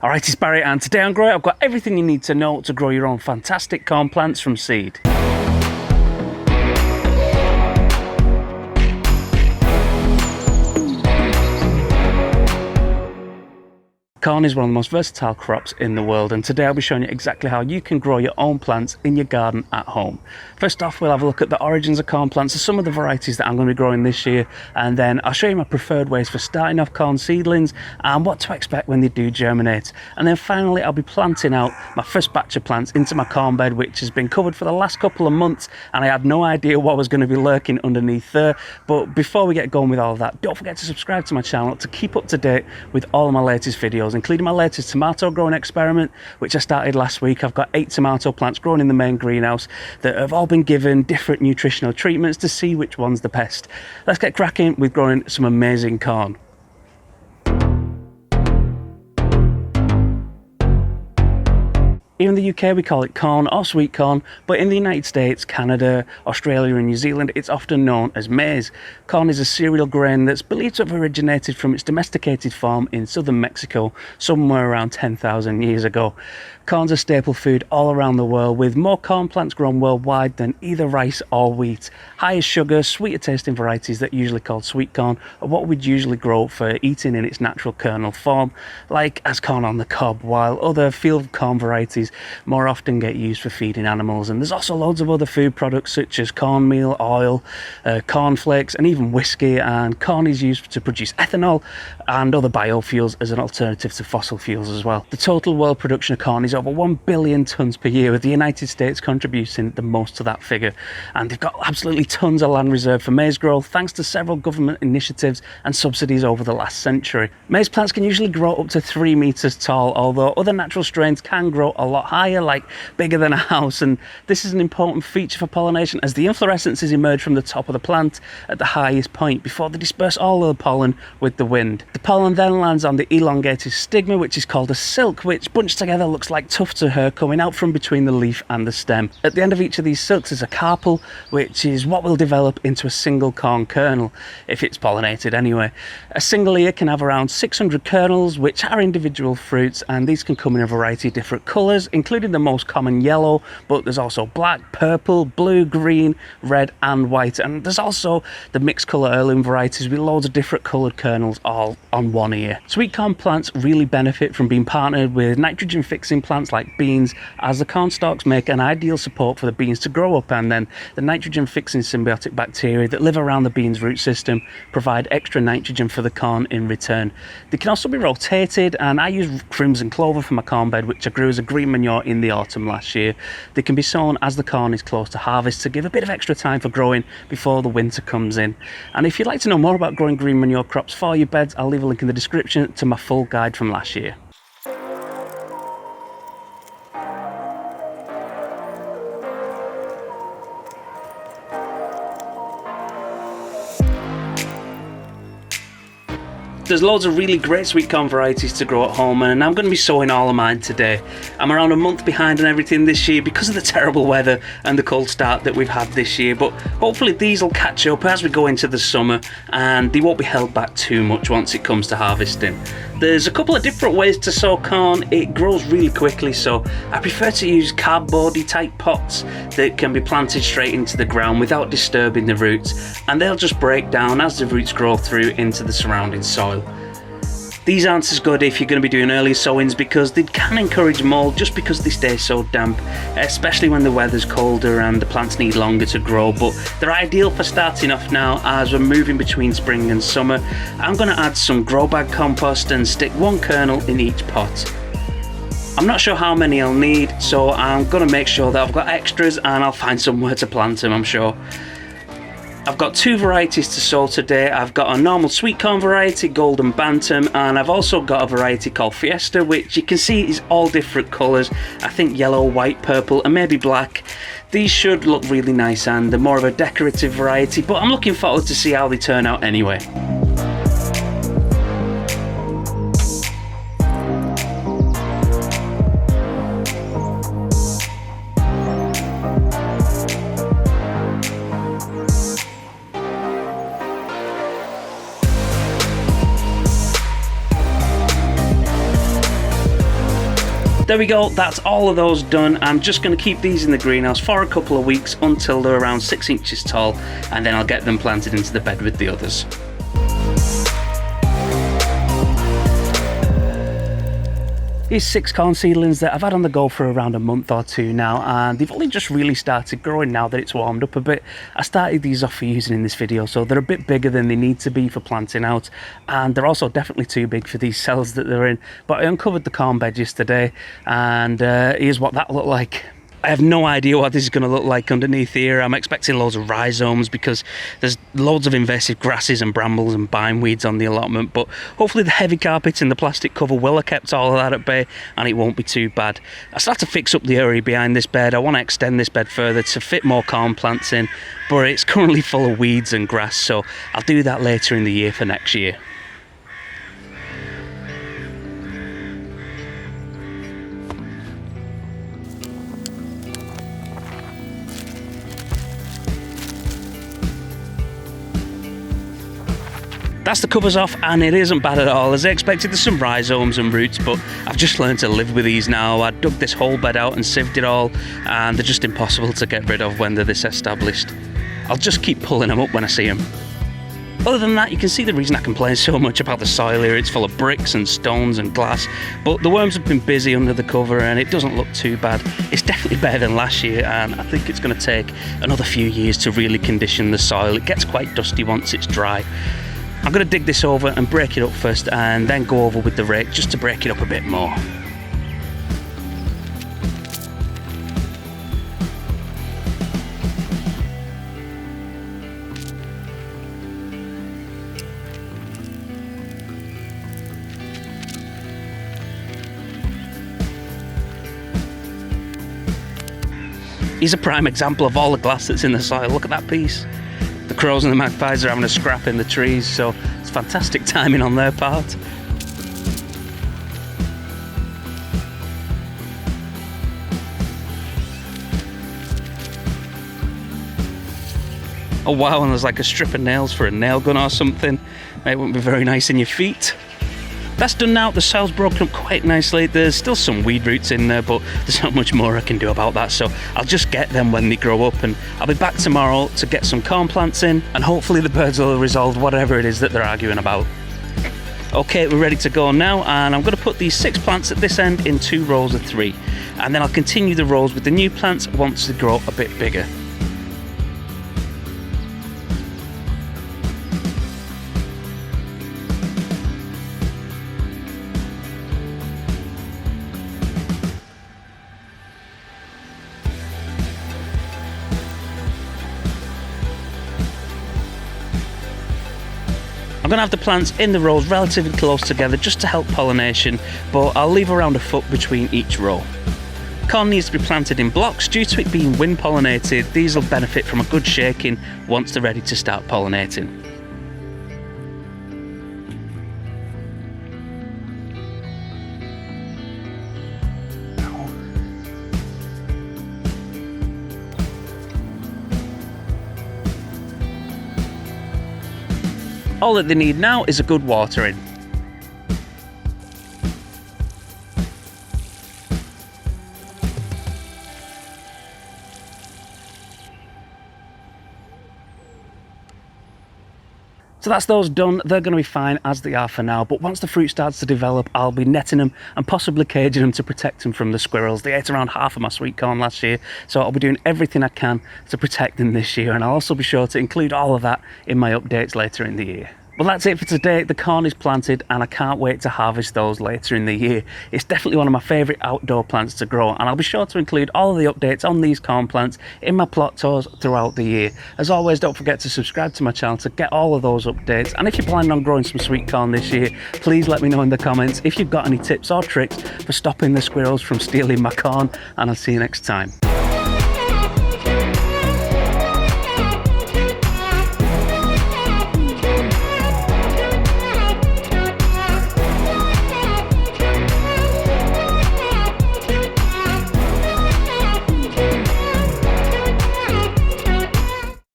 Alright, it's Barry, and today on Grow It, I've got everything you need to know to grow your own fantastic corn plants from seed. Corn is one of the most versatile crops in the world, and today I'll be showing you exactly how you can grow your own plants in your garden at home. First off, we'll have a look at the origins of corn plants, some of the varieties that I'm going to be growing this year, and then I'll show you my preferred ways for starting off corn seedlings and what to expect when they do germinate. And then finally, I'll be planting out my first batch of plants into my corn bed, which has been covered for the last couple of months, and I had no idea what was going to be lurking underneath there. But before we get going with all of that, don't forget to subscribe to my channel to keep up to date with all of my latest videos, including my latest tomato growing experiment, which I started last week. I've got 8 tomato plants growing in the main greenhouse that have all been given different nutritional treatments to see which one's the best. Let's get cracking with growing some amazing corn. Here in the UK we call it corn or sweet corn, but in the United States, Canada, Australia and New Zealand it's often known as maize. Corn is a cereal grain that's believed to have originated from its domesticated form in southern Mexico somewhere around 10,000 years ago. Corn's a staple food all around the world, with more corn plants grown worldwide than either rice or wheat. Higher sugar, sweeter tasting varieties that are usually called sweet corn are what we'd usually grow for eating in its natural kernel form, like as corn on the cob, while other field corn varieties more often get used for feeding animals. And there's also loads of other food products such as cornmeal, oil, cornflakes and even whiskey, and corn is used to produce ethanol and other biofuels as an alternative to fossil fuels as well. The total world production of corn is over 1 billion tonnes per year, with the United States contributing the most to that figure. And they've got absolutely tons of land reserved for maize growth thanks to several government initiatives and subsidies over the last century. Maize plants can usually grow up to 3 meters tall, although other natural strains can grow a lot higher, like bigger than a house. And this is an important feature for pollination, as the inflorescences emerge from the top of the plant at the highest point before they disperse all of the pollen with the wind. The pollen then lands on the elongated stigma, which is called a silk, which bunched together looks like tufts of hair coming out from between the leaf and the stem. At the end of each of these silks is a carpel, which is what will develop into a single corn kernel, if it's pollinated anyway. A single ear can have around 600 kernels, which are individual fruits, and these can come in a variety of different colours, including the most common yellow, but there's also black, purple, blue, green, red and white, and there's also the mixed colour heirloom varieties with loads of different coloured kernels all on one ear. Sweet corn plants really benefit from being partnered with nitrogen fixing plants like beans, as the corn stalks make an ideal support for the beans to grow up, and then the nitrogen fixing symbiotic bacteria that live around the bean's root system provide extra nitrogen for the corn in return. They can also be rotated, and I use crimson clover for my corn bed, which I grew as a green manure in the autumn last year. They can be sown as the corn is close to harvest to give a bit of extra time for growing before the winter comes in. And if you'd like to know more about growing green manure crops for your beds, I'll leave a link in the description to my full guide from last year. There's loads of really great sweet corn varieties to grow at home, and I'm going to be sowing all of mine today. I'm around a month behind on everything this year because of the terrible weather and the cold start that we've had this year, but hopefully these will catch up as we go into the summer and they won't be held back too much once it comes to harvesting. There's a couple of different ways to sow corn. It grows really quickly, so I prefer to use cardboardy type pots that can be planted straight into the ground without disturbing the roots, and they'll just break down as the roots grow through into the surrounding soil. These aren't as good if you're going to be doing early sowings because they can encourage mold just because they stay so damp, especially when the weather's colder and the plants need longer to grow, but they're ideal for starting off now as we're moving between spring and summer. I'm going to add some grow bag compost and stick 1 kernel in each pot. I'm not sure how many I'll need, so I'm going to make sure that I've got extras and I'll find somewhere to plant them, I'm sure. I've got 2 varieties to sow today. I've got a normal sweet corn variety, Golden Bantam, and I've also got a variety called Fiesta, which you can see is all different colours. I think yellow, white, purple and maybe black. These should look really nice and they're more of a decorative variety, but I'm looking forward to see how they turn out anyway. There we go, that's all of those done. I'm just going to keep these in the greenhouse for a couple of weeks until they're around 6 inches tall, and then I'll get them planted into the bed with the others. These 6 corn seedlings that I've had on the go for around a month or two now, and they've only just really started growing now that it's warmed up a bit. I started these off for using in this video, so they're a bit bigger than they need to be for planting out, and they're also definitely too big for these cells that they're in. But I uncovered the corn bed yesterday, and here's what that looked like. I have no idea what this is going to look like underneath here. I'm expecting loads of rhizomes because there's loads of invasive grasses and brambles and bindweeds on the allotment, but hopefully the heavy carpet and the plastic cover will have kept all of that at bay and it won't be too bad. I still have to fix up the area behind this bed. I want to extend this bed further to fit more corn plants in, but it's currently full of weeds and grass, so I'll do that later in the year for next year. That's the covers off, and it isn't bad at all. As I expected, there's some rhizomes and roots, but I've just learned to live with these now. I dug this whole bed out and sieved it all, and they're just impossible to get rid of when they're this established. I'll just keep pulling them up when I see them. Other than that, you can see the reason I complain so much about the soil here. It's full of bricks and stones and glass, but the worms have been busy under the cover and it doesn't look too bad. It's definitely better than last year, and I think it's going to take another few years to really condition the soil. It gets quite dusty once it's dry. I'm going to dig this over and break it up first, and then go over with the rake just to break it up a bit more. Here's a prime example of all the glass that's in the soil. Look at that piece. The crows and the magpies are having a scrap in the trees, so it's fantastic timing on their part. Oh wow, and there's like a strip of nails for a nail gun or something. It wouldn't be very nice in your feet. That's done now. The soil's broken up quite nicely. There's still some weed roots in there, but there's not much more I can do about that, so I'll just get them when they grow up, and I'll be back tomorrow to get some corn plants in, and hopefully the birds will have resolved whatever it is that they're arguing about. Okay, we're ready to go now, and I'm going to put these 6 plants at this end in 2 rows of 3, and then I'll continue the rows with the new plants once they grow a bit bigger. I'm going to have the plants in the rows relatively close together just to help pollination, but I'll leave around a foot between each row. Corn needs to be planted in blocks. Due to it being wind pollinated, these will benefit from a good shaking once they're ready to start pollinating. All that they need now is a good watering. So that's those done. They're going to be fine as they are for now, but once the fruit starts to develop, I'll be netting them and possibly caging them to protect them from the squirrels. They ate around half of my sweet corn last year, so I'll be doing everything I can to protect them this year, and I'll also be sure to include all of that in my updates later in the year. Well, that's it for today. The corn is planted and I can't wait to harvest those later in the year. It's definitely one of my favourite outdoor plants to grow, and I'll be sure to include all of the updates on these corn plants in my plot tours throughout the year. As always, don't forget to subscribe to my channel to get all of those updates, and if you're planning on growing some sweet corn this year, please let me know in the comments if you've got any tips or tricks for stopping the squirrels from stealing my corn, and I'll see you next time.